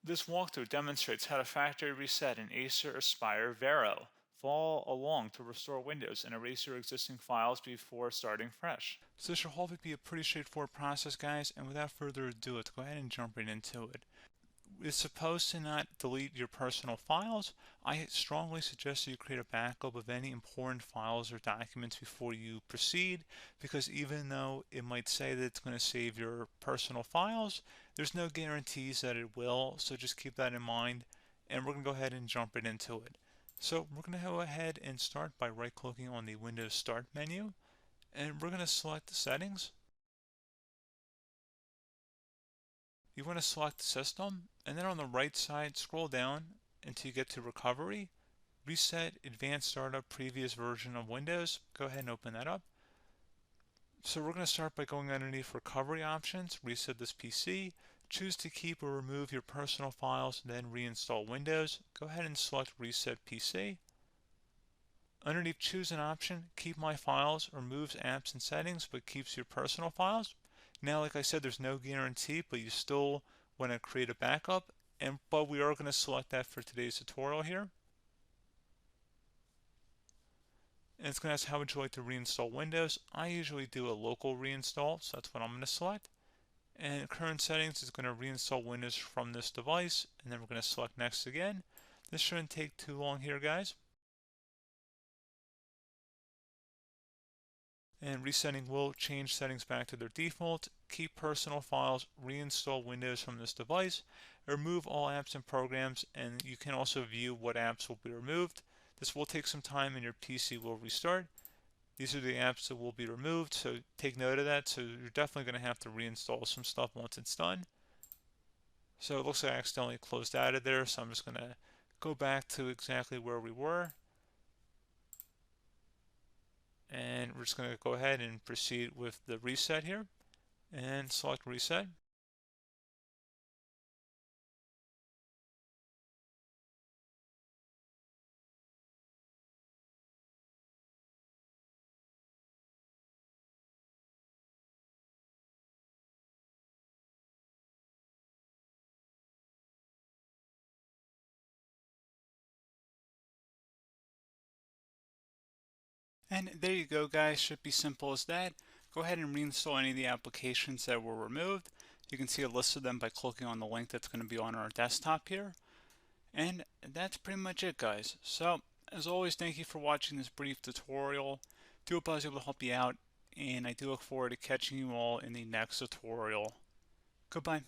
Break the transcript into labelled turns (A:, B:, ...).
A: This walkthrough demonstrates how to factory reset an Acer Aspire Vero. Follow along to restore Windows and erase your existing files before starting fresh.
B: So this should hopefully be a pretty straightforward process, guys, and without further ado, let's go ahead and jump right into it. It's supposed to not delete your personal files. I strongly suggest that you create a backup of any important files or documents before you proceed, because even though it might say that it's going to save your personal files, there's no guarantees that it will, so just keep that in mind, and we're going to go ahead and jump right into it. So we're going to go ahead and start by right-clicking on the Windows Start menu, and we're going to select the settings. You want to select System, and then on the right side, scroll down until you get to Recovery. Reset Advanced Startup Previous Version of Windows. Go ahead and open that up. So we're going to start by going underneath Recovery Options, reset this PC, choose to keep or remove your personal files, then reinstall Windows. Go ahead and select Reset PC. Underneath Choose an option, Keep My Files removes apps and settings but keeps your personal files. Now, like I said, there's no guarantee, but you still want to create a backup, but we are going to select that for today's tutorial here. And it's going to ask how would you like to reinstall Windows. I usually do a local reinstall, so that's what I'm going to select. And current settings is going to reinstall Windows from this device, and then we're going to select next again. This shouldn't take too long here, guys. And resetting will change settings back to their default, keep personal files, reinstall Windows from this device, remove all apps and programs, and you can also view what apps will be removed. This will take some time and your PC will restart. These are the apps that will be removed, so take note of that. So you're definitely going to have to reinstall some stuff once it's done. So it looks like I accidentally closed out of there, so I'm just going to go back to exactly where we were. And we're just going to go ahead and proceed with the reset here and select reset.
C: And there you go, guys. Should be simple as that. Go ahead and reinstall any of the applications that were removed. You can see a list of them by clicking on the link that's going to be on our desktop here. And that's pretty much it, guys. So, as always, thank you for watching this brief tutorial. Do hope I was able to help you out, and I do look forward to catching you all in the next tutorial. Goodbye.